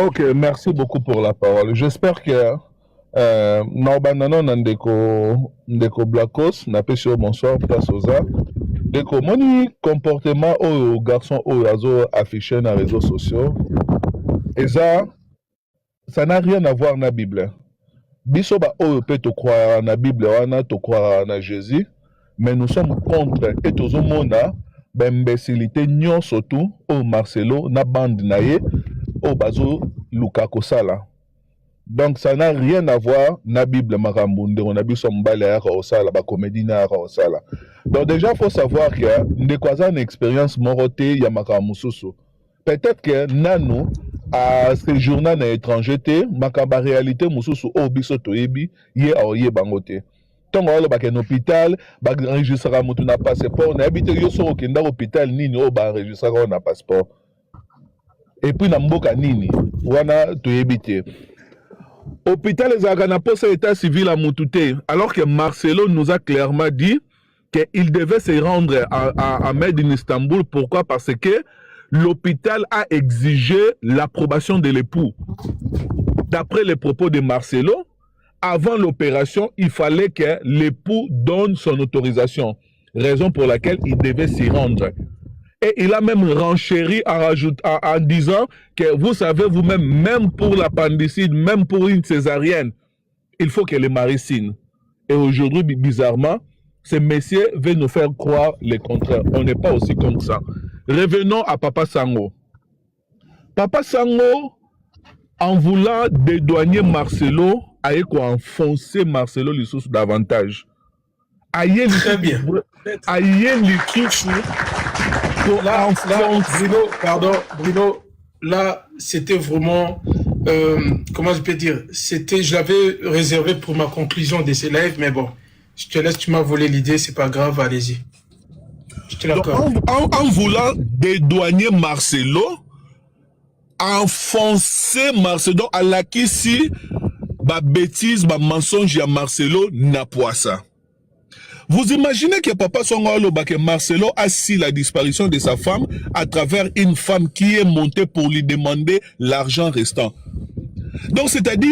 Ok, merci beaucoup pour la parole. J'espère que Norbanano Ndeko Blacos n'a pas sur bonsoir, place aux arts. Ndeko, moni comportement au garçon au réseau affiché dans les réseaux sociaux. Et ça n'a rien à voir avec la Bible. Biso ba oyo peut te croire na Bible wana te croire na Jésus, mais nous sommes contre et tout monde b'imbécilité nyon surtout au Marcelo na bande naie au bazo Luka Kosala. Donc ça n'a rien à voir na Bible makambu on a biso mbale ya osala ba comédie na osala. Donc déjà faut savoir que ndekwaza une expérience moroté ya makambu susu. Peut-être que nanu à séjourner dans l'étranger, makamba réalité mususu obiso toyebi ye aoye bangote. Tongo wala baka hôpital, ba enregistrera mutu na passeport, na habite yo so okenda hôpital nini o ba enregistrera na passeport. Et puis na mboka nini wana toyebi te. Hôpital ezaka na poste état civil à Mutute, alors que Marcelo nous a clairement dit qu'il devait se rendre à Made in Istanbul. Pourquoi? Parce que l'hôpital a exigé l'approbation de l'époux. D'après les propos de Marcelo, avant l'opération, il fallait que l'époux donne son autorisation, raison pour laquelle il devait s'y rendre. Et il a même renchéri en disant que vous savez vous-même, même pour l'appendicite, même pour une césarienne, il faut que le mari signe. Et aujourd'hui, bizarrement, ces messieurs veulent nous faire croire le contraire. On n'est pas aussi comme ça. Revenons à Papa Sango. Papa Sango, en voulant dédouaner Marcelo, a enfoncé Marcelo les sources davantage. Très bien. Là, Bruno, là, c'était vraiment, comment je peux dire, je l'avais réservé pour ma conclusion de ces lives, mais bon, je te laisse, tu m'as volé l'idée, c'est pas grave, allez-y. En voulant dédouaner Marcelo, enfoncer Marcelo à la kissi, ma bêtise, ma mensonge à Marcelo n'a pas ça. Vous imaginez que Papa Songolo, que Marcelo a su la disparition de sa femme à travers une femme qui est montée pour lui demander l'argent restant. Donc c'est-à-dire,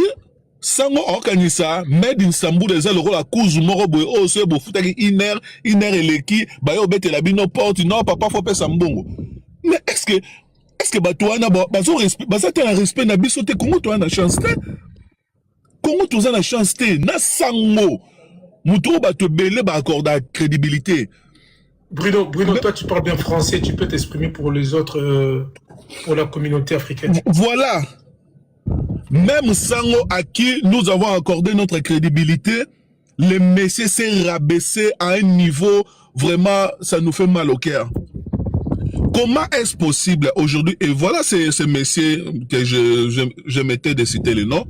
Sango organisa Made in Istanbul eza le rôle à cause moro boy o se bo futaki une heure eleki ba yo bete la bino porte non papa faut pesa mbongo. Mais est-ce que batuana bazo respect baza te un respect na biso te Congo to na chance te Congo to na chance te na Sango muto ba te belé ba accorder crédibilité. Bruno, mais, toi tu parles bien français, tu peux t'exprimer pour les autres pour la communauté africaine. Voilà. Même Sango à qui nous avons accordé notre crédibilité, le messieurs s'est rabaissé à un niveau, vraiment, ça nous fait mal au cœur. Comment est-ce possible aujourd'hui, et voilà ce messieurs que je m'étais de citer le nom,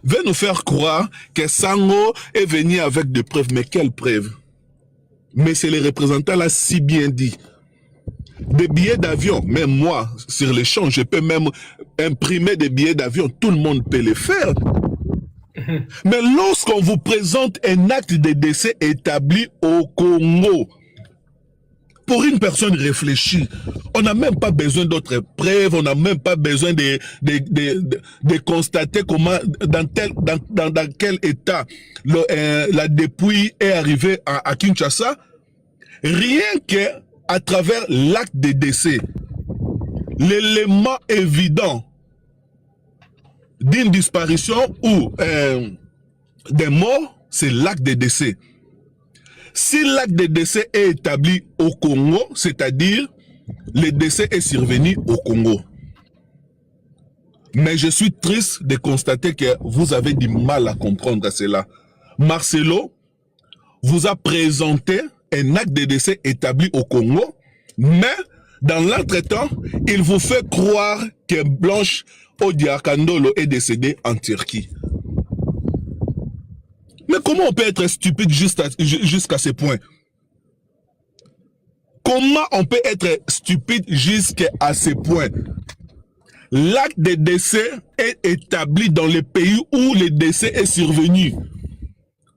veut nous faire croire que Sango est venu avec des preuves. Mais quelles preuves? Mais c'est le représentant là si bien dit. Des billets d'avion, même moi, sur l'échange, je peux même imprimer des billets d'avion, tout le monde peut le faire. Mais lorsqu'on vous présente un acte de décès établi au Congo, pour une personne réfléchie, on n'a même pas besoin d'autres preuves, on n'a même pas besoin de constater comment, dans quel état la dépouille est arrivée à Kinshasa. Rien que à travers l'acte de décès, l'élément évident d'une disparition ou des morts, c'est l'acte de décès. Si l'acte de décès est établi au Congo, c'est-à-dire le décès est survenu au Congo. Mais je suis triste de constater que vous avez du mal à comprendre cela. Marcelo vous a présenté un acte de décès établi au Congo, mais dans l'entretemps, il vous fait croire que Blanche Odiakandolo est décédée en Turquie. Mais comment on peut être stupide jusqu'à ce point? Comment on peut être stupide jusqu'à ce point? L'acte de décès est établi dans le pays où le décès est survenu.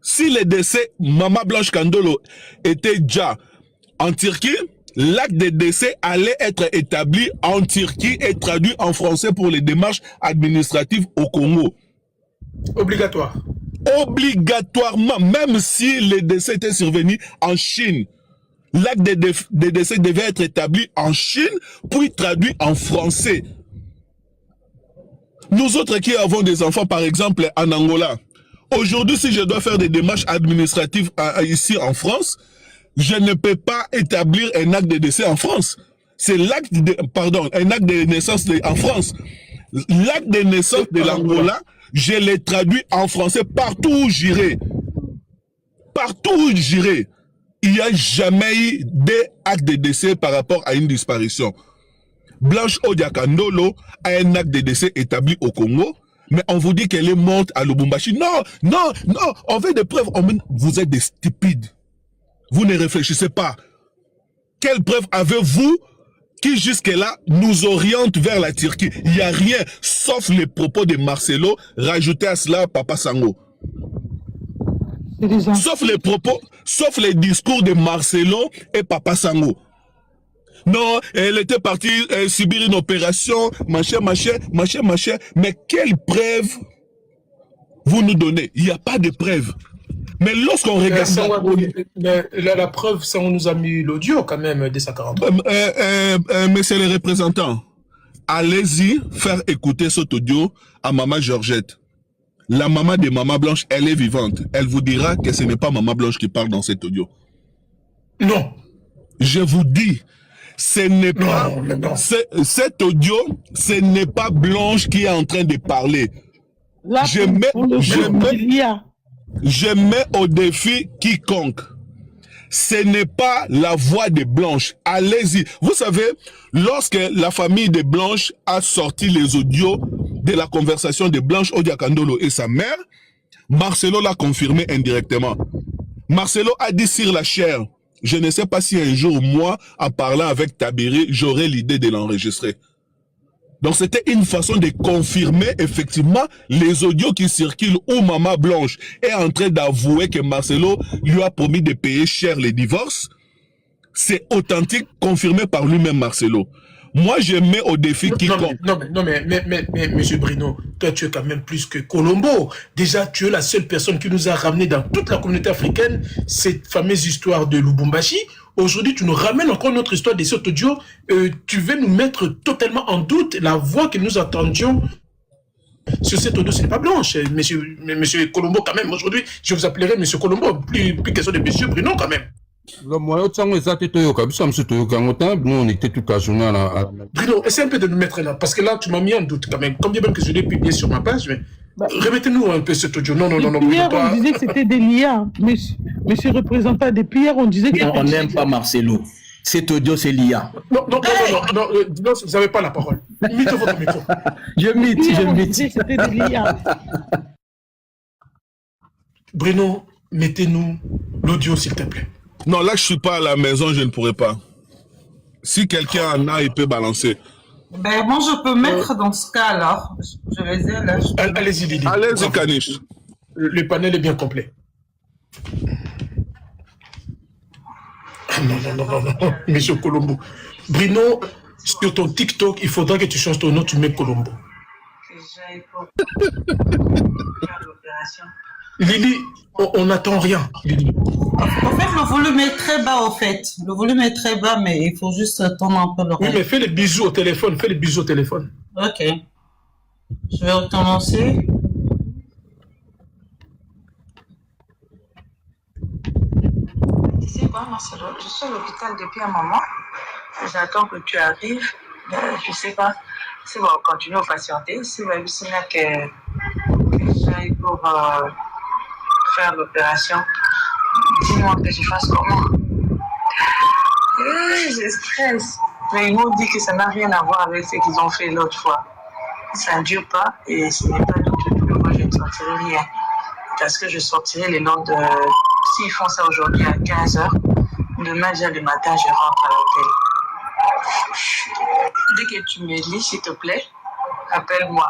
Si le décès, Maman Blanche Kandolo, était déjà en Turquie, l'acte de décès allait être établi en Turquie et traduit en français pour les démarches administratives au Congo. Obligatoire. Obligatoirement, même si le décès était survenu en Chine. L'acte de décès devait être établi en Chine, puis traduit en français. Nous autres qui avons des enfants, par exemple, en Angola, aujourd'hui, si je dois faire des démarches administratives ici en France, je ne peux pas établir un acte de décès en France. C'est l'acte de, pardon, un acte de naissance en France. L'acte de naissance de l'Angola, je l'ai traduit en français partout où j'irai. Partout où j'irai. Il n'y a jamais eu d'acte de décès par rapport à une disparition. Blanche Odiakandolo a un acte de décès établi au Congo, mais on vous dit qu'elle est morte à Lubumbashi. Non, non, non, on veut des preuves. Vous êtes des stupides. Vous ne réfléchissez pas. Quelle preuve avez-vous qui jusque-là nous oriente vers la Turquie? Il n'y a rien, sauf les propos de Marcelo, rajouter à cela Papa Sango. Sauf les propos, sauf les discours de Marcelo et Papa Sango. Non, elle était partie subir une opération, machin, machin, machin, machin. Mais quelle preuve vous nous donnez? Il n'y a pas de preuve. Mais lorsqu'on regarde... la preuve, ça on nous a mis l'audio quand même de sa 43. Monsieur le représentant, allez-y faire écouter cet audio à Maman Georgette. La maman de Maman Blanche, elle est vivante. Elle vous dira que ce n'est pas Maman Blanche qui parle dans cet audio. Non. Je vous dis, ce n'est pas... Cet audio, ce n'est pas Blanche qui est en train de parler. Là, je mets au défi quiconque. Ce n'est pas la voix de Blanche. Allez-y. Vous savez, lorsque la famille de Blanche a sorti les audios de la conversation de Blanche Odiakandolo et sa mère, Marcelo l'a confirmé indirectement. Marcelo a dit sur la chair, je ne sais pas si un jour, moi, en parlant avec Tabiri, j'aurai l'idée de l'enregistrer. Donc c'était une façon de confirmer effectivement les audios qui circulent où Maman Blanche est en train d'avouer que Marcelo lui a promis de payer cher les divorces. C'est authentique, confirmé par lui-même Marcelo. Moi, je mets au défi quiconque. Non, mais, monsieur Bruno, toi, tu es quand même plus que Colombo. Déjà, tu es la seule personne qui nous a ramené dans toute la communauté africaine cette fameuse histoire de Lubumbashi. Aujourd'hui, tu nous ramènes encore notre histoire de cet audio. Tu veux nous mettre totalement en doute la voix que nous attendions sur cet audio. Ce n'est pas Blanche, monsieur Colombo, quand même. Aujourd'hui, je vous appellerai monsieur Colombo, plus question de monsieur Bruno, quand même. Moi, on était toute la journée à... Bruno, essaie un peu de nous mettre là, parce que là, tu m'as mis en doute quand même. Comme bien même que je l'ai publié sur ma page, mais remettez-nous un peu cet audio. Non. Depuis hier, on disait que c'était des liens. Monsieur le représentant, depuis hier, on disait que... On n'aime pas Marcelo. Cet audio, c'est l'IA. Non, vous n'avez pas la parole. Mettez votre micro. Je mythe. C'était des liens. Bruno, mettez-nous l'audio, s'il te plaît. Non, là, je suis pas à la maison, je ne pourrais pas. Si quelqu'un en a, il peut balancer. Ben, moi, je peux mettre dans ce cas, alors. Je vais dire, là. Allez-y, Lily. Allez-y, Kanish. Le panel est bien complet. Non. Monsieur Colombo. Bruno, sur ton TikTok, il faudra que tu changes ton nom, tu mets Colombo. Lily, on n'attend rien, Lily. En fait, le volume est très bas, en fait. Le volume est très bas, mais il faut juste tendre un peu l'oreille. Oui, mais fais les bisous au téléphone, Ok. Je vais recommencer. Tu sais quoi, Marcelo? Je suis à l'hôpital depuis un moment. J'attends que tu arrives. Je sais pas si on va continuer à patienter. Si on va que j'aille pour faire l'opération. Dis-moi que je fasse comment? Je stresse. Mais ils m'ont dit que ça n'a rien à voir avec ce qu'ils ont fait l'autre fois. Ça ne dure pas et ce n'est pas du tout. Moi, je ne sortirai rien. Parce que je sortirai les noms de... S'ils font ça aujourd'hui à 15h, demain, déjà le matin, je rentre à l'hôtel. Dès que tu me lis, s'il te plaît, appelle-moi.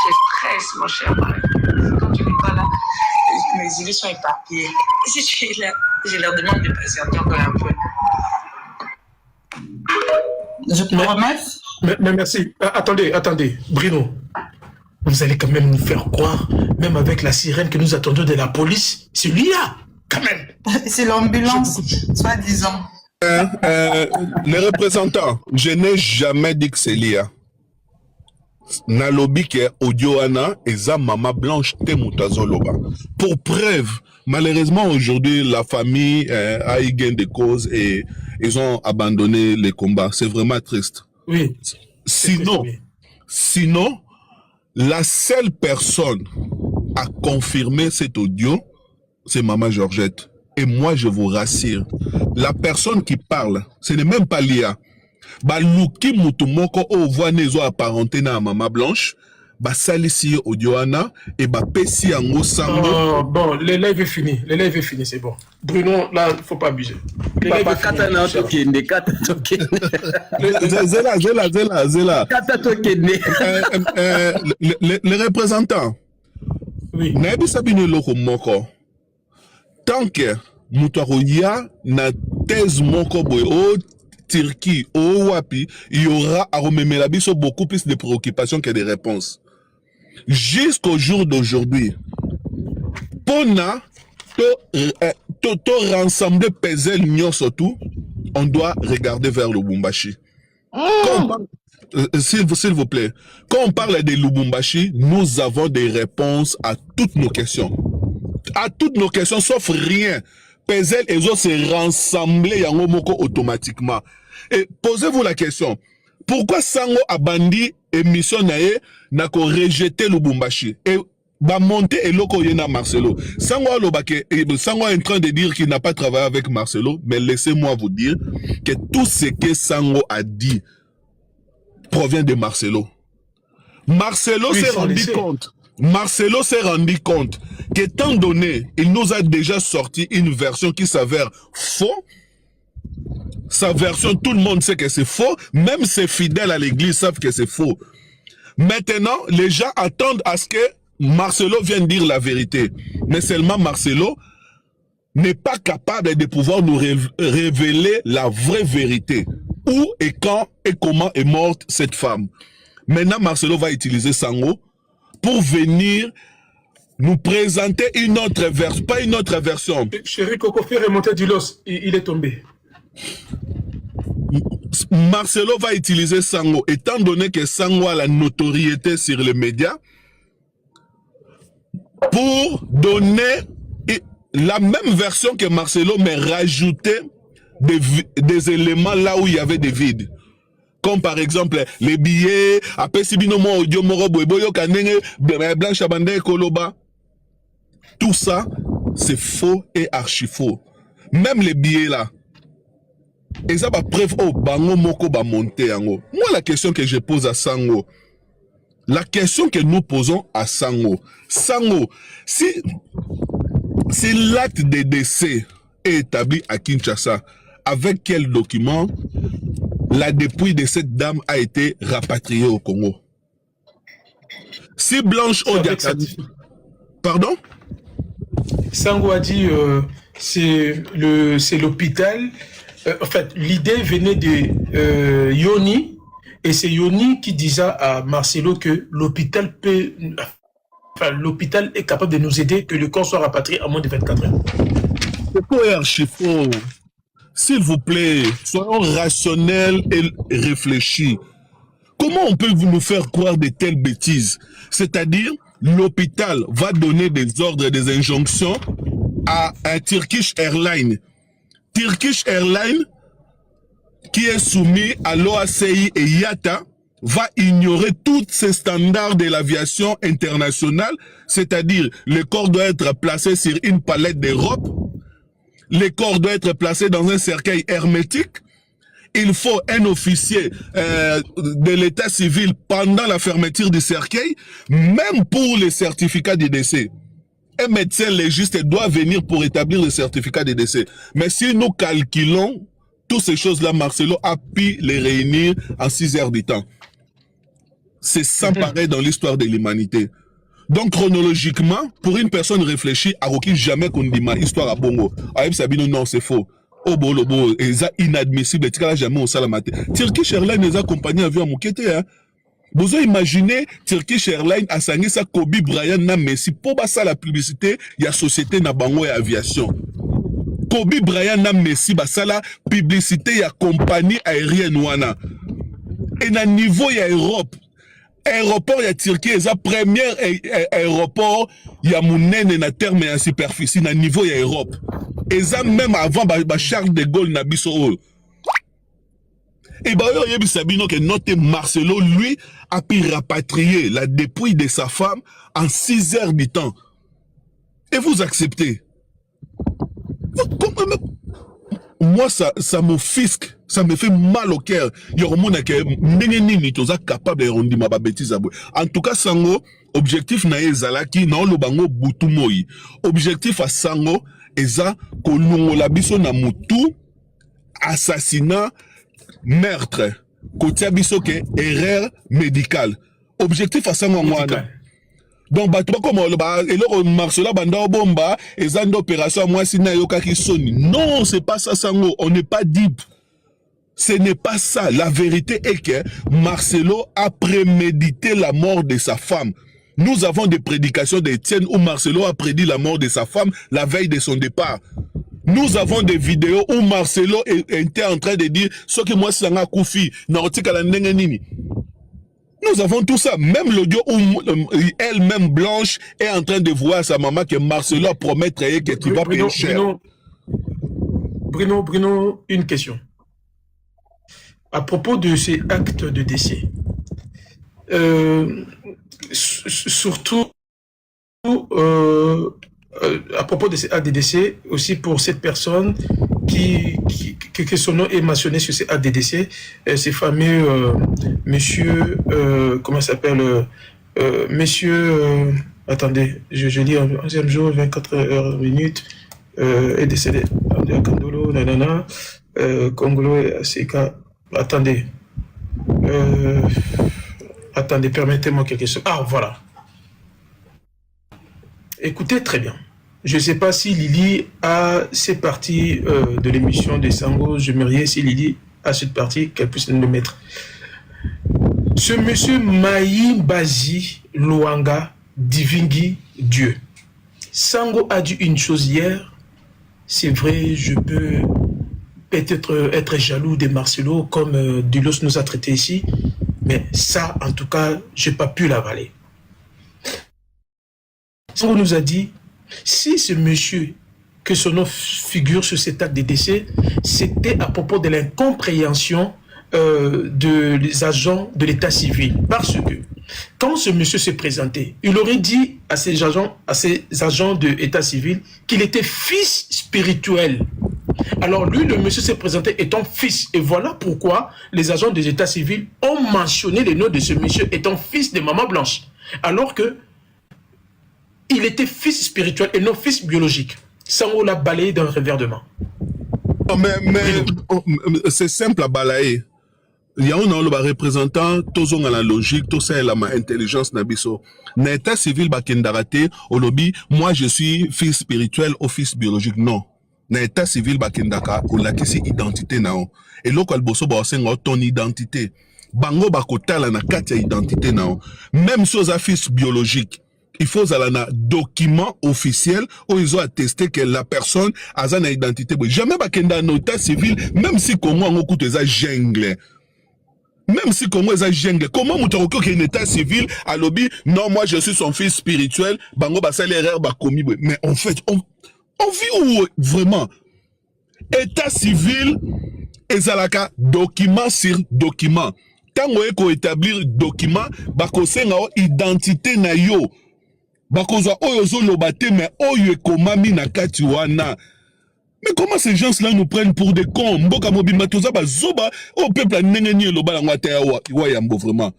Je stresse, mon cher. Quand tu n'es pas là, mes idées sont éparpillées. Si tu es là, je leur demande de patienter encore un peu. Je peux remettre? Mais merci. Attendez, Bruno. Vous allez quand même nous faire croire, même avec la sirène que nous attendons de la police, c'est l'IA, quand même. C'est l'ambulance, soi-disant. Les représentants, je n'ai jamais dit que c'est l'IA. Nalobi ke audio ana eza Mama Blanche Temutazoloba. Pour preuve, malheureusement aujourd'hui la famille a eu gain de cause et ils ont abandonné les combats. C'est vraiment triste. Oui. Sinon, la seule personne à confirmer cet audio, c'est Maman Georgette. Et moi, je vous rassure, la personne qui parle, ce n'est même pas l'IA. Baluki mutumoko o voix nezo apparenté na Mama Blanche, ba salisi audioana et ba pesi ango sango. Bon, le live est fini, c'est bon. Bruno, là, il ne faut pas abuser. Papa katana tokende, kata tokende. Zela. Kata tokende. Les représentants. Oui. Naebi sabine loko moko. Tant que mutaro ya na thèse moko boy o Turquie, au Wapi, il y aura à remémera biso beaucoup plus de préoccupations que de réponses. Jusqu'au jour d'aujourd'hui, Pona, to rassembler peser l'union surtout, on doit regarder vers le Lubumbashi. S'il vous plaît, quand on parle de Lubumbashi, nous avons des réponses à toutes nos questions. À toutes nos questions, sauf rien. Pezel et autres se rassembler yango moko automatiquement. Et posez-vous la question. Pourquoi Sango a bandi émission nae n'a ko rejeté Lubumbashi et va monter et loko yena Marcelo. Sango est en train de dire qu'il n'a pas travaillé avec Marcelo, mais laissez-moi vous dire que tout ce que Sango a dit provient de Marcelo. Marcelo s'est rendu compte. Marcelo s'est rendu compte qu'étant donné, il nous a déjà sorti une version qui s'avère faux. Sa version, tout le monde sait que c'est faux. Même ses fidèles à l'église savent que c'est faux. Maintenant, les gens attendent à ce que Marcelo vienne dire la vérité. Mais seulement Marcelo n'est pas capable de pouvoir nous révéler la vraie vérité. Où et quand et comment est morte cette femme. Maintenant, Marcelo va utiliser Sango pour venir nous présenter une autre version, pas une autre version. Chéri Coco fait remonter du los, il est tombé. Marcelo va utiliser Sango, étant donné que Sango a la notoriété sur les médias, pour donner la même version que Marcelo, mais rajouter des éléments là où il y avait des vides. Comme par exemple les billets, après Sibinomo Audio Moro Boyo Kanenge, Blanche Abandé Koloba. Tout ça, c'est faux et archi faux. Même les billets là. Et ça va preuve au bango moko ba monter ango. Moi la question que je pose à Sango, la question que nous posons à Sango, si l'acte de décès est établi à Kinshasa, avec quel document la dépouille de cette dame a été rapatriée au Congo? Si Blanche Odiakati... Pardon? Sango a dit c'est l'hôpital. En fait, l'idée venait de Yoni, et c'est Yoni qui disait à Marcelo que l'hôpital est capable de nous aider, que le corps soit rapatrié en moins de 24 heures. C'est faux et archi faux. S'il vous plaît, soyons rationnels et réfléchis. Comment on peut nous faire croire de telles bêtises? C'est-à-dire, l'hôpital va donner des ordres et des injonctions à un Turkish Airlines. Turkish Airlines, qui est soumis à l'OACI et IATA, va ignorer tous ces standards de l'aviation internationale, c'est-à-dire le corps doit être placé sur une palette d'Europe, le corps doit être placé dans un cercueil hermétique, il faut un officier de l'état civil pendant la fermeture du cercueil, même pour les certificats de décès. Un médecin légiste doit venir pour établir le certificat de décès. Mais si nous calculons toutes ces choses-là, Marcelo a pu les réunir en 6 heures du temps. C'est sans pareil dans l'histoire de l'humanité. Donc, chronologiquement, pour une personne réfléchie, à aucun jamais qu'on dit ma histoire à Bongo. Aïb Sabino, non, c'est faux. Oh bolobo, eza inadmissible. Tika jamais au salamate. Turkish Airlines les compagnie avion moukete, hein. Vous imaginez Turkish Airlines a signé ça Kobe Bryant na Messi pour ça la publicité il y a société na bango et aviation. Kobe Bryant na Messi ça la publicité il y a compagnie aérienne wana. Et na niveau il y a Europe. Aéroport il y a Turquie, c'est la première aéroport il y a monene na terme et en superficie na niveau il y a Europe. Et ça même avant Charles de Gaulle na biso. Et bah, il y a que notre Marcelo, lui, a pu rapatrier la dépouille de sa femme en 6 heures du temps. Et vous acceptez. Moi, ça m'offusque, ça me fait mal au cœur. Il y a un monde qui est capable de rendre ma bêtise. En tout cas, Sango, objectif na ezalaki na lo bango butumoi. Objectif à Sango, eza kolongo la biso na mutu, assassinat, meurtre, côté biso ke erreur médicale. Objectif à Sango mwana. Donc bato comme et le Marcela banda bomba et zando opération moi sina yokaki soni. Non, c'est pas ça Sango, on n'est pas deep. Ce n'est pas ça. La vérité est que Marcelo a prémédité la mort de sa femme. Nous avons des prédications d'Étienne où Marcelo a prédit la mort de sa femme la veille de son départ. Nous avons des vidéos où Marcelo était en train de dire ce que moi c'est un koufi, nous avons tout ça. Même l'audio où elle-même Blanche est en train de voir à sa maman que Marcelo a promis que tu vas payer cher. Bruno, une question. À propos de ces actes de décès, surtout à propos de ces actes de décès, aussi pour cette personne que son nom est mentionné sur ces actes de décès, ces fameux monsieur, comment ça s'appelle, monsieur, attendez, je lis 11e jour, 24 heures minutes, est décédé, Kandolo, nanana, Congolo et Aseka, attendez, attendez, permettez-moi quelque chose. Ah, voilà. Écoutez très bien. Je ne sais pas si Lily a cette partie de l'émission de Sango. J'aimerais si Lily a cette partie, qu'elle puisse nous le mettre. Ce monsieur Maï Bazi Luanga Divingi Dieu. Sango a dit une chose hier. C'est vrai, je peux peut-être être jaloux de Marcelo comme Dulos nous a traité ici. Mais ça, en tout cas, je n'ai pas pu l'avaler. Sango nous a dit, si ce monsieur, que son nom figure sur cet acte de décès, c'était à propos de l'incompréhension des agents de l'état civil. Parce que, quand ce monsieur s'est présenté, il aurait dit à ces agents de l'état civil qu'il était fils spirituel. Alors lui, le monsieur s'est présenté étant fils. Et voilà pourquoi les agents des états civils ont mentionné le nom de ce monsieur étant fils de Maman Blanche. Alors que il était fils spirituel et non fils biologique. Sango l'a balayé d'un revers de main. Oh, mais c'est simple à balayer. Il y a un représentant, tous ont la logique, tous ont la intelligence nabiso. Na état civil bakendarate, au lobby, moi je suis fils spirituel ou fils biologique. Non. Na état civil bakendaka, ou la kisi identité nao. Et local bosso baosenga ton identité. Bango bakotala na katia identité nao. Même si on fils biologique. Il faut un document officiel où ils ont attesté que la personne a une identité. Jamais bakenda en état civil, même si Congo a coûté ça jungle. Même si Congo est jungle. Comment Moutoko qui est un état civil à lobby, non, moi je suis son fils spirituel, bango basa l'erreur ba commis. Mais en fait, on vit où vraiment? État civil, ezalaka document sur document. Tant qu'on établir document, bako senga identité na yo. Bakoza oyo lobate mais oyo ekomami na kati wana. Mais comment ces gens-là nous prennent pour des cons? Mboka mobimba toza bazoba au peuple nengeni loba la ngata wa yambo vraiment.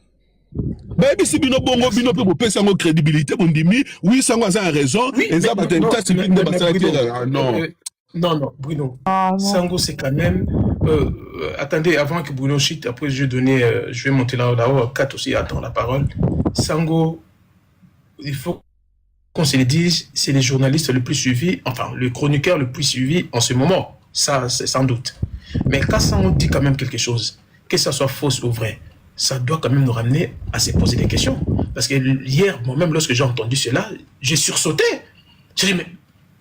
Ba bisi bino bongo bino pe bo pesa ngo crédibilité bondimi, oui sango a raison, et ça ba tenta c'est bino ba non. Non, Bruno. Sango, c'est quand même... attendez, avant que Bruno chute, après je vais monter là-haut, 4 aussi attend la parole. Sango, il faut qu'on se le dise, c'est les journalistes le plus suivis, enfin, le chroniqueur le plus suivi en ce moment. Ça, c'est sans doute. Mais quand Sango dit quand même quelque chose, que ça soit fausse ou vrai, ça doit quand même nous ramener à se poser des questions. Parce que hier, moi-même, lorsque j'ai entendu cela, j'ai sursauté. J'ai dit, mais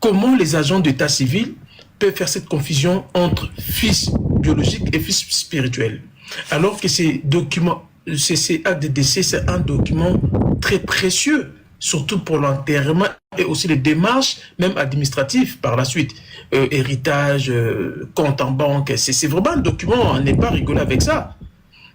comment les agents d'état civil peuvent faire cette confusion entre fils biologique et fils spirituel? Alors que ces documents, ces actes de décès, c'est un document très précieux, surtout pour l'enterrement et aussi les démarches, même administratives par la suite. Héritage, compte en banque, c'est vraiment un document, on n'est pas rigolo avec ça.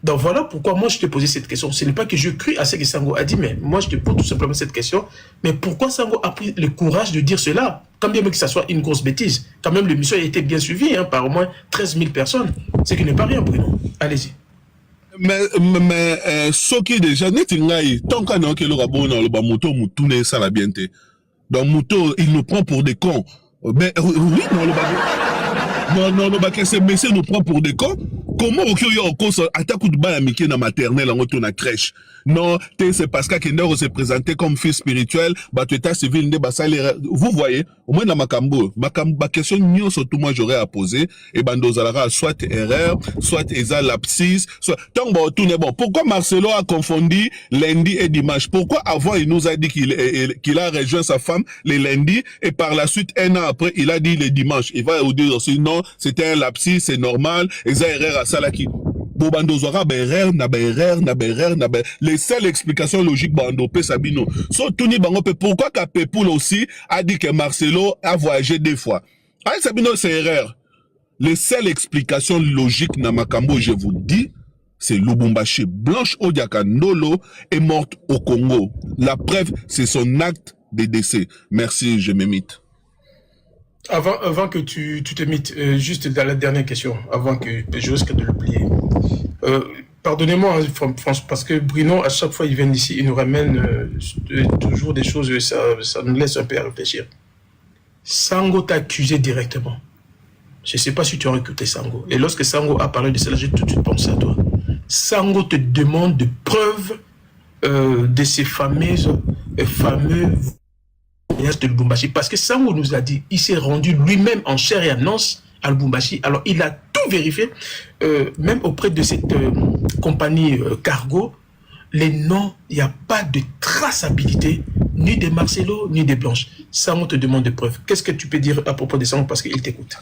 Donc voilà pourquoi moi je te posais cette question. Ce n'est pas que je crie à ce que Sango a dit, mais moi je te pose tout simplement cette question. Mais pourquoi Sango a pris le courage de dire cela? Quand bien même que ça soit une grosse bêtise. Quand même l'émission a été bien suivie par au moins 13 000 personnes. Ce qui n'est pas rien, Bruno. Allez-y. Mais ce qui est déjà net, tant qu'on a un rabon dans le bas moto, moutoune ça la bien. Donc moto, il nous prend pour des cons. Mais oui, non, le bas. Non, ce monsieur nous prend pour des cons. Comment au y a encore attaque de balle à Mickey dans maternelle en retour à crèche? Non, c'est parce que Kender se présentait comme fils spirituel, bah tu état civil, vous voyez, au moins dans ma question, nous, surtout moi, j'aurais à poser, et bandozalara, soit erreur, soit esa lapsis, soit, tant bon, tout n'est bon. Pourquoi Marcelo a confondu lundi et dimanche? Pourquoi avant, il nous a dit qu'il a rejoint sa femme les lundis, et par la suite, un an après, il a dit les dimanches. Il va vous dire aussi, non, c'était un lapsis, c'est normal, esa erreur à Salaki. Les seules explications logiques bando pe Sabino. So Tony Bango pe pourquoi Kapepoul aussi a dit que Marcelo a voyagé 2 fois. Ah Sabino c'est erreur. Les seules explications logiques na Makambo je vous dis c'est Lubumbashi. Blanche Odiaka Ndolo est morte au Congo. La preuve c'est son acte de décès. Merci, je m'émite. Avant que tu te mites, juste dans la dernière question, avant que je risque de l'oublier. Pardonnez-moi, François, parce que Bruno, à chaque fois il vient ici, il nous ramène toujours des choses, ça nous laisse un peu à réfléchir. Sango t'a accusé directement. Je ne sais pas si tu as écouté Sango. Et lorsque Sango a parlé de cela, j'ai tout de suite pensé à toi. Sango te demande de preuves de ces fameux de Lubumbashi, parce que Sango nous a dit, il s'est rendu lui-même en chair et en os à Lubumbashi, alors il a tout vérifié, même auprès de cette compagnie cargo, les noms, il n'y a pas de traçabilité, ni de Marcelo, ni de Blanche. Sango te demande des preuves. Qu'est-ce que tu peux dire à propos de Sango, parce qu'il t'écoute?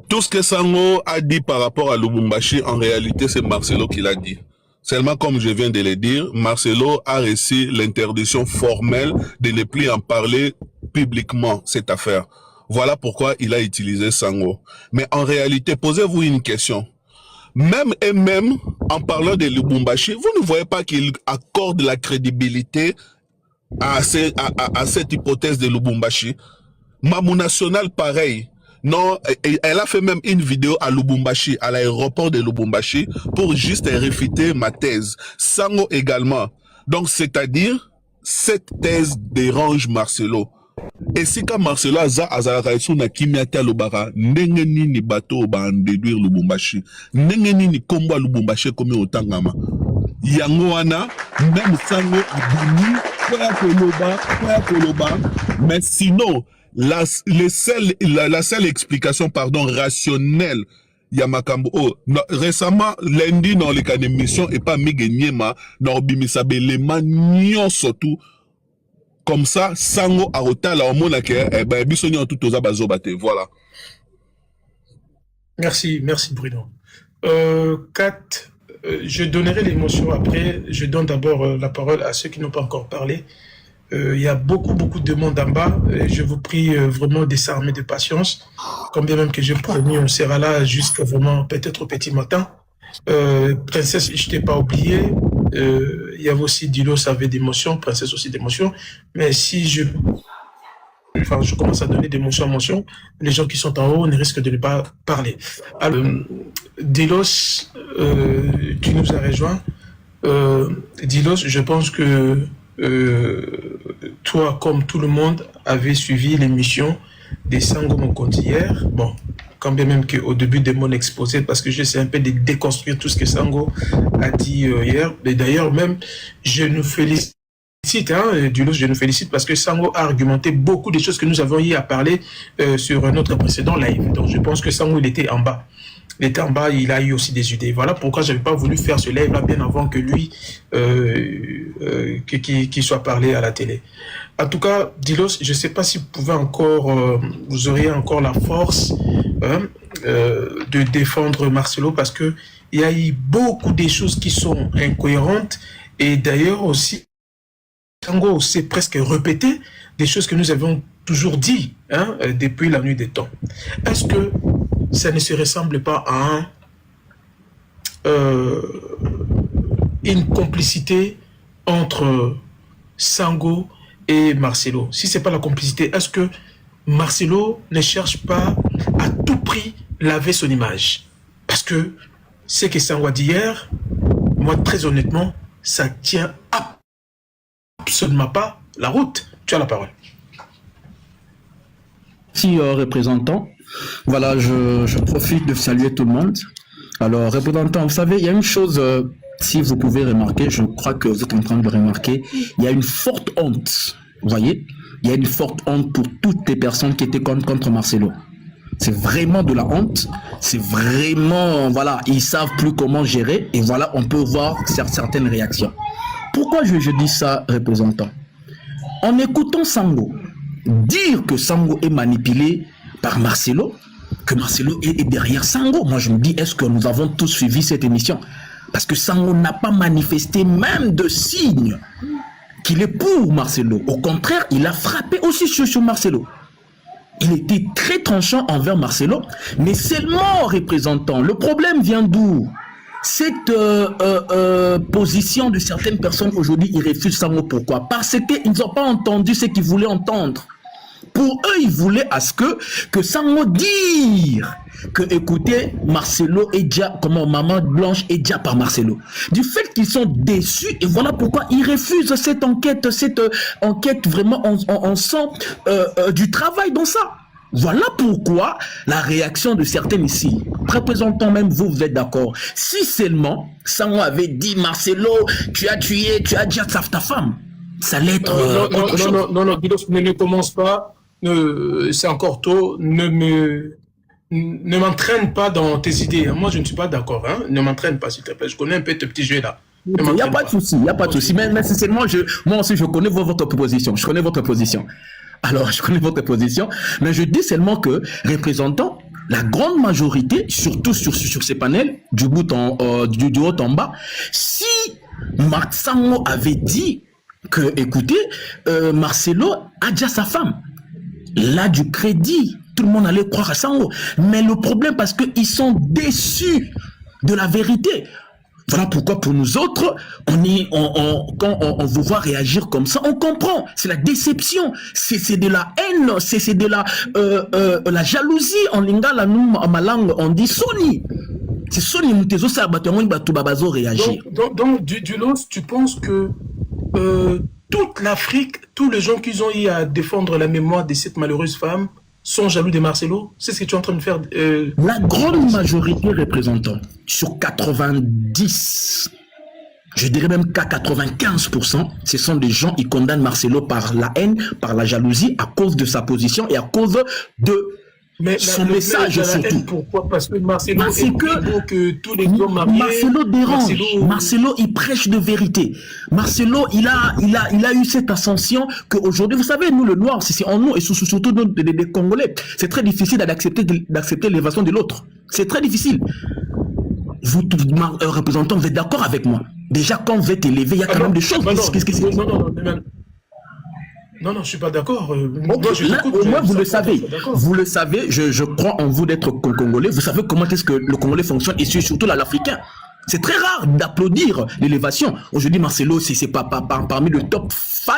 Tout ce que Sango a dit par rapport à Lubumbashi, en réalité, c'est Marcelo qui l'a dit. Seulement, comme je viens de le dire, Marcelo a reçu l'interdiction formelle de ne plus en parler publiquement, cette affaire. Voilà pourquoi il a utilisé Sango. Mais en réalité, posez-vous une question. Même en parlant de Lubumbashi, vous ne voyez pas qu'il accorde la crédibilité à cette hypothèse de Lubumbashi? Mamou National, pareil. Non, elle a fait même une vidéo à Lubumbashi, à l'aéroport de Lubumbashi, pour juste réfuter ma thèse. Sango également. Donc, c'est-à-dire, cette thèse dérange Marcelo. Et si quand Marcelo azalaka na kimia lobara, ndenge nini bato ba déduire Lubumbashi, ndenge nini komba Lubumbashi comme otangama. Yango wana, même Sango abini, koya koloba, mais sinon, la seule explication, rationnelle, Yamakambo, récemment, lundi, dans les cas d'émission, et pas Miguel Norbimisabe, les manions surtout, comme ça, Sango a retard au monde que bisoni en tout aux abazobate. Voilà. Merci Bruno. 4, je donnerai l'émotion après. Je donne d'abord la parole à ceux qui n'ont pas encore parlé. Il y a beaucoup de monde en bas. Je vous prie vraiment de s'armer de patience. Combien même que j'ai promis, on sera là jusqu'à vraiment peut-être au petit matin. Princesse, je t'ai pas oublié. Il y avait aussi Dilos avait d'émotions, Princesse aussi d'émotions. Mais si je commence à donner d'émotion à motion, les gens qui sont en haut ne risquent de ne pas parler. Alors, Dilos, tu nous as rejoint. Dilos, je pense que toi, comme tout le monde, avait suivi l'émission des Sango Mokonzi hier. Bon, quand bien même qu'au début de mon exposé, parce que j'essaie un peu de déconstruire tout ce que Sango a dit hier. Et d'ailleurs, même, je nous félicite félicite, hein, Dulos, je nous félicite parce que Sango a argumenté beaucoup des choses que nous avons eu à parler sur notre précédent live. Donc je pense que Sango, il était en bas. Il était en bas, il a eu aussi des idées. Voilà pourquoi je n'avais pas voulu faire ce live-là bien avant que lui, qu'il soit parlé à la télé. En tout cas, Dilos, je ne sais pas si vous pouvez encore, vous auriez encore la force de défendre Marcelo parce que il y a eu beaucoup de choses qui sont incohérentes et d'ailleurs aussi, Sango s'est presque répété des choses que nous avons toujours dit depuis la nuit des temps. Est-ce que ça ne se ressemble pas à une complicité entre Sango et Marcelo? Si ce n'est pas la complicité, est-ce que Marcelo ne cherche pas à tout prix laver son image? Parce que ce que Sango a dit hier, moi très honnêtement, ça tient absolument pas la route. Tu as la parole. Si représentant, voilà, je profite de saluer tout le monde. Alors, représentant, vous savez, il y a une chose, si vous pouvez remarquer, je crois que vous êtes en train de le remarquer, il y a une forte honte, vous voyez? Il y a une forte honte pour toutes les personnes qui étaient contre Marcelo. C'est vraiment de la honte, c'est vraiment, voilà, ils savent plus comment gérer, et voilà, on peut voir certaines réactions. Pourquoi je dis ça, représentant? En écoutant Sango, dire que Sango est manipulé par Marcelo, que Marcelo est derrière Sango, moi je me dis, est-ce que nous avons tous suivi cette émission? Parce que Sango n'a pas manifesté même de signe qu'il est pour Marcelo. Au contraire, il a frappé aussi sur Marcelo. Il était très tranchant envers Marcelo, mais seulement représentant. Le problème vient d'où? Cette position de certaines personnes aujourd'hui, ils refusent Sango. Pourquoi? Parce qu'ils n'ont pas entendu ce qu'ils voulaient entendre. Pour eux, ils voulaient à ce que Sango dire que, écoutez, Marcelo est déjà, comment Maman Blanche est déjà par Marcelo. Du fait qu'ils sont déçus, et voilà pourquoi ils refusent cette enquête vraiment, on sent du travail dans ça. Voilà pourquoi la réaction de certains ici, représentant même vous êtes d'accord. Si seulement Sango avait dit Marcelo, tu as tué, tu as déjà ta femme, ça allait être non, Guidos, ne commence pas, c'est encore tôt, ne m'entraîne pas dans tes idées. Moi, je ne suis pas d'accord, hein. Ne m'entraîne pas, s'il te plaît. Je connais un peu tes petits jeux là. Il n'y a pas de souci, il n'y a pas de souci. Mais sincèrement, moi aussi, je connais votre position. Je connais votre position. Alors, je connais votre position, mais je dis seulement que, représentant, la grande majorité, surtout sur ces panels, du haut en bas, si Marc Sango avait dit que, écoutez, Marcelo a déjà sa femme, là, du crédit, tout le monde allait croire à Sango. Mais le problème, parce qu'ils sont déçus de la vérité. Voilà pourquoi pour nous autres, quand on vous voit réagir comme ça, on comprend. C'est la déception, c'est de la haine, c'est de la jalousie. En lingala, nous, en ma langue, on dit Sony. C'est Sony, nous t'es aussi abattu, on va réagir. Donc, Dulos, tu penses que toute l'Afrique, tous les gens qui ont eu à défendre la mémoire de cette malheureuse femme, sont jaloux de Marcelo? C'est ce que tu es en train de faire? La grande majorité représentant, sur 90, je dirais même qu'à 95%, ce sont des gens qui condamnent Marcelo par la haine, par la jalousie, à cause de sa position et à cause de son message surtout. Pourquoi? Parce que Marcelo est plus beau que tous les hommes mariés. Marcelo dérange. Marcelo, il prêche de vérité. Marcelo, il a eu cette ascension qu'aujourd'hui, vous savez, nous, le noir, c'est en nous, et surtout des Congolais, c'est très difficile d'accepter l'élévation de l'autre. C'est très difficile. Vous, représentants, vous êtes d'accord avec moi? Déjà, quand vous êtes élevé, il y a quand même des choses. Non, je ne suis pas d'accord. Au moins, vous le savez. Vous le savez, je crois en vous d'être congolais. Vous savez comment est-ce que le congolais fonctionne, et surtout l'africain. C'est très rare d'applaudir l'élévation. Aujourd'hui, Marcelo, c'est pas parmi le top 5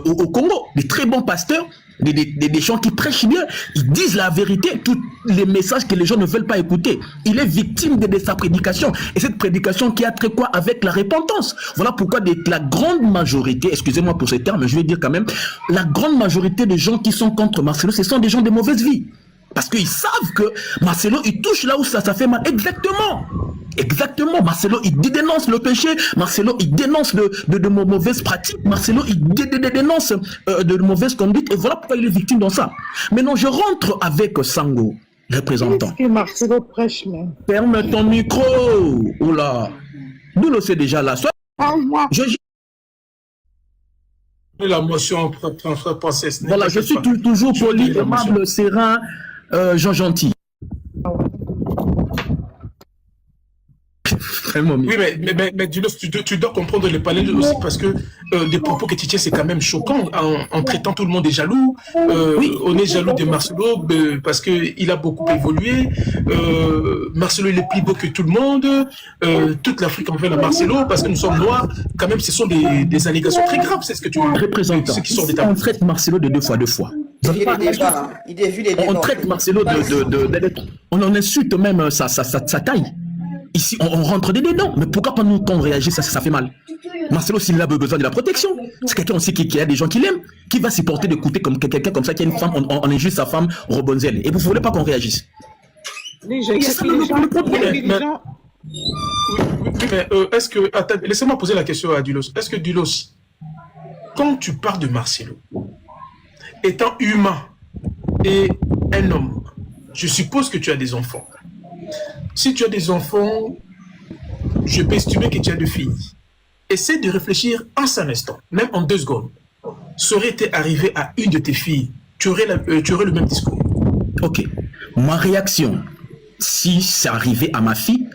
au Congo. Des très bons pasteurs, des gens qui prêchent bien, ils disent la vérité, tous les messages que les gens ne veulent pas écouter. Il est victime de sa prédication. Et cette prédication qui a trait quoi avec la repentance. Voilà pourquoi la grande majorité, excusez-moi pour ce terme, je vais dire quand même, la grande majorité des gens qui sont contre Marcelo, ce sont des gens de mauvaise vie. Parce qu'ils savent que Marcelo, il touche là où ça fait mal. Exactement. Exactement, Marcelo, il dénonce le péché, Marcelo, il dénonce de mauvaises pratiques, Marcelo, il dénonce de mauvaises conduites, et voilà pourquoi il est victime dans ça. Maintenant, je rentre avec Sango, représentant. Qu'est-ce que Marcelo prêche, même? Ferme ton micro. Oula, nous le sait déjà là. Soit Parle-moi. La motion princesse. Voilà, je suis toujours poli, aimable, serein, Jean gentil. Vraiment. Oui, mais Dilos, tu dois comprendre les panels aussi parce que des propos que tu tiens, c'est quand même choquant en traitant tout le monde de jaloux. Oui. On est jaloux de Marcelo parce qu'il a beaucoup évolué. Marcelo, il est plus beau que tout le monde. Toute l'Afrique en veut à Marcelo parce que nous sommes noirs. Quand même, ce sont des allégations très graves. C'est ce que tu veux. Représentant, on traite Marcelo de deux fois. On traite Marcelo on en insulte même sa taille. Ici, on rentre des dedans. Mais pourquoi quand on réagit, ça fait mal? Marcelo, s'il a besoin de la protection, c'est quelqu'un aussi qui a des gens qui l'aiment, qui va supporter d'écouter comme quelqu'un comme ça, qui a une femme, on injuste sa femme, Robonzel. Et vous ne voulez pas qu'on réagisse? Déjà, il y a des gens. Oui, mais est-ce que... Attends, laissez-moi poser la question à Dulos. Est-ce que Dulos, quand tu parles de Marcelo, étant humain et un homme, je suppose que tu as des enfants. Si tu as des enfants, je peux estimer que tu as deux filles. Essaie de réfléchir en un instant, même en 2 secondes. Serait-il arrivé à une de tes filles, tu aurais le même discours. Ok. Ma réaction, si c'est arrivé à ma fille,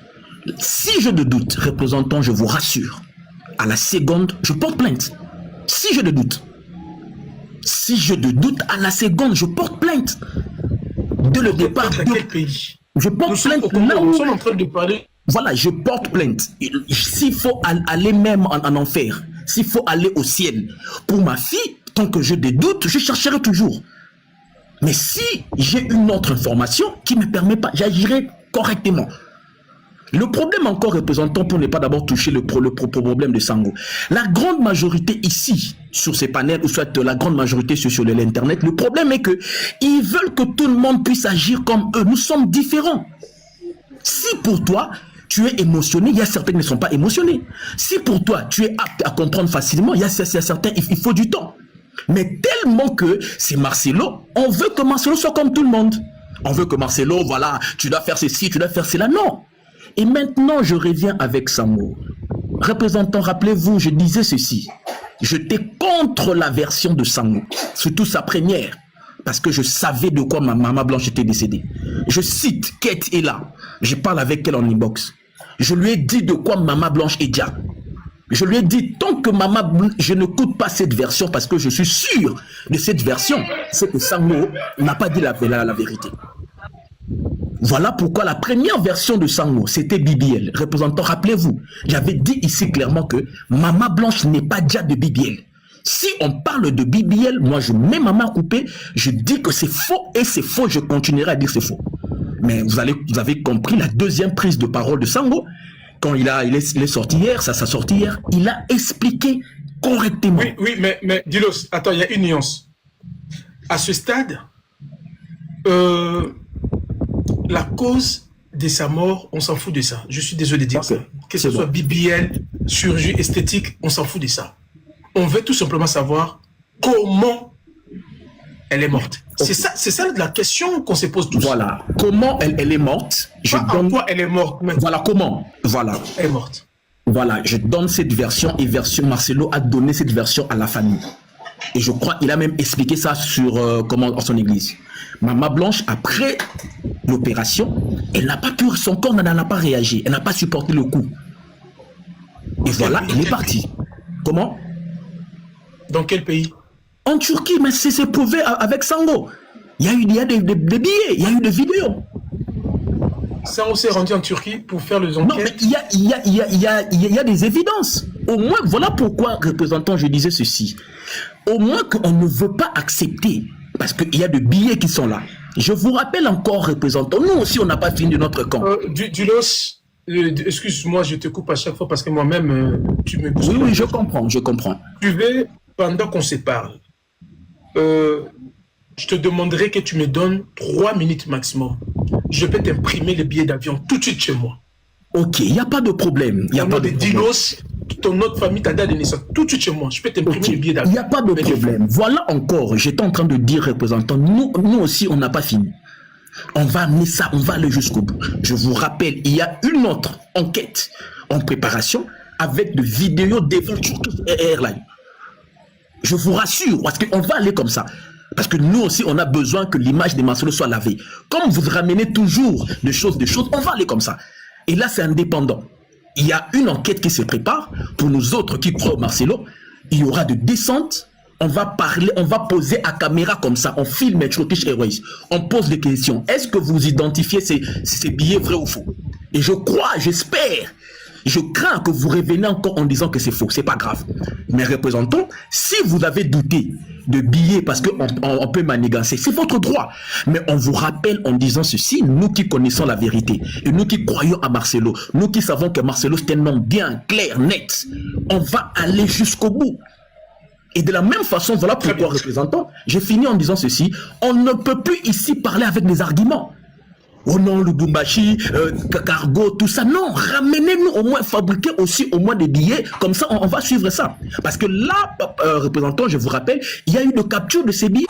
si je ne doute, représentant, je vous rassure, à la seconde, je porte plainte. Si je ne doute. Si je ne doute, à la seconde, je porte plainte. Dès le départ. Dans quel pays? Je porte plainte. Nous sommes en train de parler. Voilà, je porte plainte. S'il faut aller même en enfer, s'il faut aller au ciel, pour ma fille, tant que je doute, je chercherai toujours. Mais si j'ai une autre information qui ne me permet pas, j'agirai correctement. Le problème encore représentant, pour ne pas d'abord toucher le problème de Sango, la grande majorité ici, sur ces panels, ou soit la grande majorité sur l'internet, le problème est que ils veulent que tout le monde puisse agir comme eux. Nous sommes différents. Si pour toi, tu es émotionné, il y a certains qui ne sont pas émotionnés. Si pour toi, tu es apte à comprendre facilement, il y a certains, il faut du temps. Mais tellement que c'est Marcelo, on veut que Marcelo soit comme tout le monde. On veut que Marcelo, voilà, tu dois faire ceci, tu dois faire cela. Non. Et maintenant, je reviens avec Sango. Représentant, rappelez-vous, je disais ceci. J'étais contre la version de Sango, surtout sa première, parce que je savais de quoi ma maman blanche était décédée. Je cite, Kate est là. Je parle avec elle en inbox. Je lui ai dit de quoi maman blanche est déjà. Je lui ai dit, tant que maman, je ne coûte pas cette version parce que je suis sûr de cette version, c'est que Sango n'a pas dit la vérité. Voilà pourquoi la première version de Sango, c'était BBL. Représentant, rappelez-vous, j'avais dit ici clairement que Maman Blanche n'est pas déjà de BBL. Si on parle de BBL, moi je mets ma main coupée, je dis que c'est faux et c'est faux, je continuerai à dire que c'est faux. Mais vous avez compris la deuxième prise de parole de Sango, quand il est sorti hier, ça s'est sorti hier, il a expliqué correctement. Oui, mais Dilos, attends, il y a une nuance. À ce stade, la cause de sa mort, on s'en fout de ça. Je suis désolé de dire ça. Que ce soit BBL, chirurgie esthétique, on s'en fout de ça. On veut tout simplement savoir comment elle est morte. Okay. C'est ça la question qu'on se pose tous. Voilà. Comment elle est morte. En quoi elle est morte. Mais... Voilà comment. Voilà. Elle est morte. Voilà, je donne cette version et Marcelo a donné cette version à la famille. Et je crois qu'il a même expliqué ça sur en son église. Maman Blanche, après l'opération, elle n'a pas pu, son corps n'a pas réagi, elle n'a pas supporté le coup. Et voilà, elle est partie. Comment? Dans quel pays? En Turquie, mais c'est prouvé avec Sango. Il y a des billets, il y a eu des vidéos. Sango s'est rendu en Turquie pour faire les enquêtes. Non, mais il y a des évidences. Au moins, voilà pourquoi, représentant, je disais ceci. Au moins qu'on ne veut pas accepter, parce qu'il y a des billets qui sont là. Je vous rappelle encore, représentant, nous aussi, on n'a pas fini de notre camp. Dulos, excuse-moi, je te coupe à chaque fois parce que moi-même, tu me bouscules. Oui, je comprends. Tu veux, pendant qu'on se parle, je te demanderai que tu me donnes 3 minutes maximum. Je peux t'imprimer les billets d'avion tout de suite chez moi. Ok, il n'y a pas de problème. Il n'y a Ton pas nom de de problème. Dinos, ton nom de famille, ta date de naissance, tout de suite chez moi. Je peux t'imprimer Ok, le billet il d'avion. n'y a pas de problème. Voilà encore, j'étais en train de dire, représentant, nous aussi, on n'a pas fini. On va amener ça, on va aller jusqu'au bout. Je vous rappelle, il y a une autre enquête en préparation avec de vidéos devant Turkish Airlines. Je vous rassure, parce qu'on va aller comme ça. Parce que nous aussi, on a besoin que l'image de Marcelo soit lavée. Comme vous ramenez toujours de choses, on va aller comme ça. Et là, c'est indépendant. Il y a une enquête qui se prépare. Pour nous autres qui croient au Marcelo, il y aura de descentes. On va parler, on va poser à caméra comme ça. On filme Turkish Airways. On pose des questions. Est-ce que vous identifiez ces billets vrais ou faux? Et je crois, j'espère, je crains que vous revenez encore en disant que c'est faux. C'est pas grave. Mais représentants, si vous avez douté de billets parce qu'on peut manigancer, c'est votre droit. Mais on vous rappelle en disant ceci, nous qui connaissons la vérité, et nous qui croyons à Marcelo, nous qui savons que Marcelo c'est un nom bien clair, net, on va aller jusqu'au bout. Et de la même façon, voilà pourquoi, représentant, j'ai fini en disant ceci, on ne peut plus ici parler avec des arguments. Oh non, Lubumbashi, cargo, tout ça. Non, ramenez-nous au moins, fabriquez aussi au moins des billets. Comme ça, on va suivre ça. Parce que là, représentant, je vous rappelle, il y a eu de capture de ces billets.